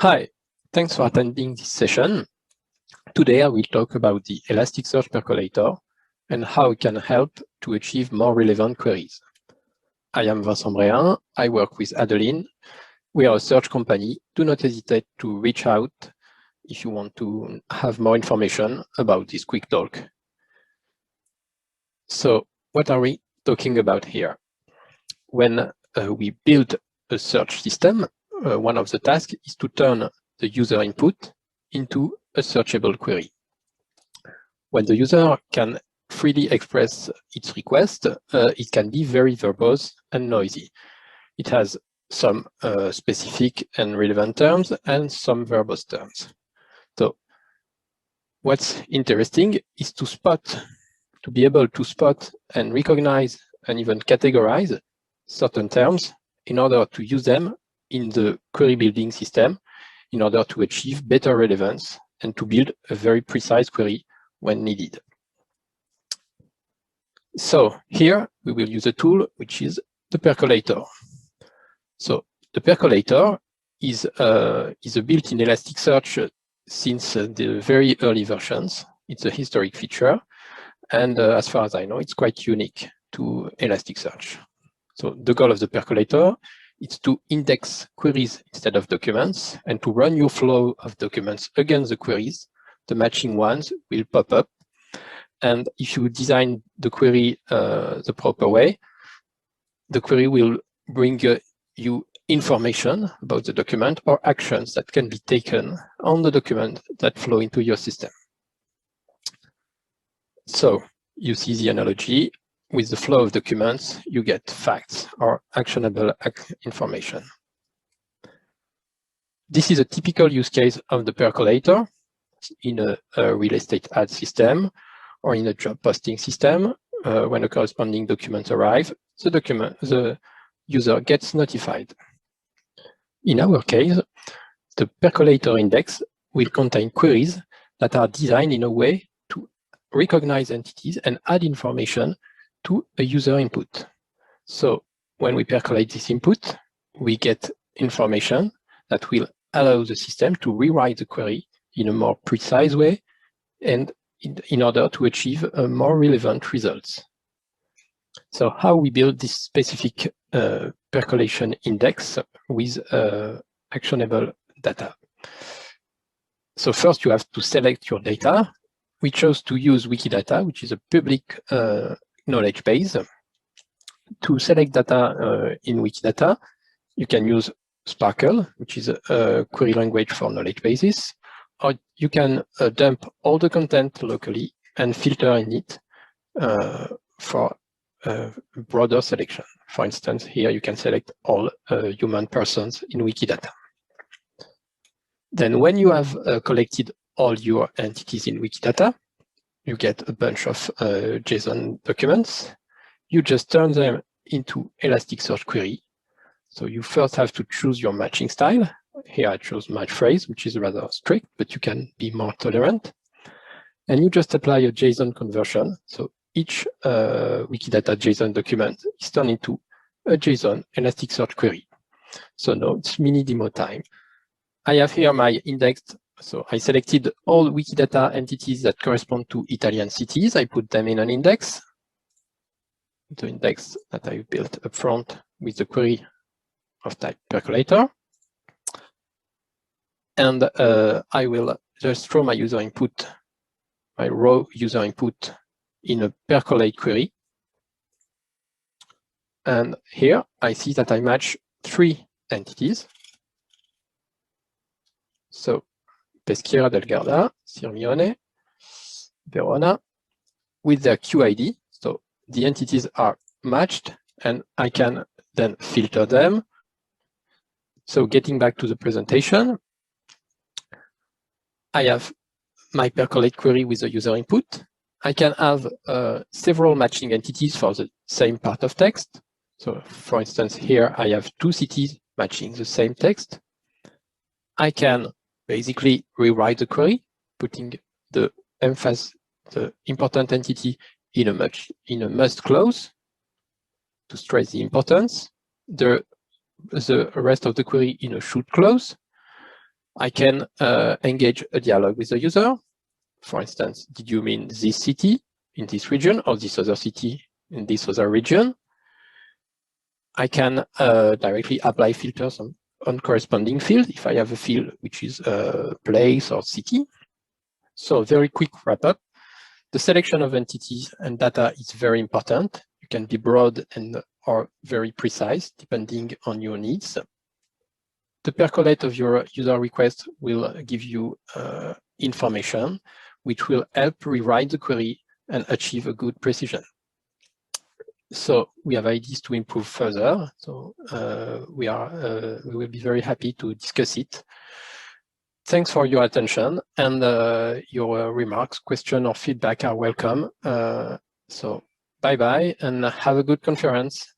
Hi, thanks for attending this session. Today I will talk about the Elasticsearch percolator and how it can help to achieve more relevant queries. I am Vincent Brehin. I work with Adeline. We are a search company. Do not hesitate to reach out if you want to have more information about this quick talk. So what are we talking about here? When we build a search system, one of the tasks is to turn the user input into a searchable query. When the user can freely express its request, it can be very verbose and noisy. It has some specific and relevant terms and some verbose terms. So what's interesting is to be able to spot and recognize and even categorize certain terms in order to use them in the query building system in order to achieve better relevance and to build a very precise query when needed. So here we will use a tool which is the percolator. So the percolator is a built-in Elasticsearch since the very early versions. It's a historic feature, and as far as I know, it's quite unique to Elasticsearch. So the goal of the percolator is to index queries instead of documents and to run your flow of documents against the queries. The matching ones will pop up. And if you design the query the proper way, the query will bring you information about the document or actions that can be taken on the document that flow into your system. So you see the analogy. With the flow of documents, you get facts or actionable information. This is a typical use case of the percolator in a real estate ad system or in a job posting system. When a corresponding document arrives, the user gets notified. In our case, the percolator index will contain queries that are designed in a way to recognize entities and add information to a user input. So when we percolate this input, we get information that will allow the system to rewrite the query in a more precise way and in order to achieve more relevant results. So how we build this specific percolation index with actionable data. So first you have to select your data. We chose to use Wikidata, which is a public knowledge base. To select data in Wikidata, you can use Sparkle, which is a query language for knowledge bases, or you can dump all the content locally and filter in it for a broader selection. For instance, here you can select all human persons in Wikidata. Then when you have collected all your entities in Wikidata, you get a bunch of JSON documents. You just turn them into Elasticsearch query. So you first have to choose your matching style. Here I chose match phrase, which is rather strict, but you can be more tolerant. And you just apply a JSON conversion. So each Wikidata JSON document is turned into a JSON Elasticsearch query. So now it's mini demo time. I have here my indexed. So I selected all Wikidata entities that correspond to Italian cities. I put them in an index, the index that I built up front with the query of type percolator. And I will just throw my user input, my raw user input in a percolate query. And here I see that I match 3 entities. So Peschiera del Garda, Sirmione, Verona, with their QID. So the entities are matched and I can then filter them. So getting back to the presentation, I have my percolate query with the user input. I can have several matching entities for the same part of text. So for instance, here I have 2 cities matching the same text. I can basically rewrite the query, putting the emphasis, the important entity in a must clause to stress the importance, the rest of the query in a should clause. I can engage a dialogue with the user. For instance, did you mean this city in this region or this other city in this other region? I can directly apply filters on corresponding field if I have a field which is place or city. So very quick wrap up. The selection of entities and data is very important. You can be broad and or very precise depending on your needs. The percolate of your user request will give you information which will help rewrite the query and achieve a good precision. So we have ideas to improve further. So we will be very happy to discuss it. Thanks for your attention, and your remarks, questions, or feedback are welcome. So bye-bye, and have a good conference.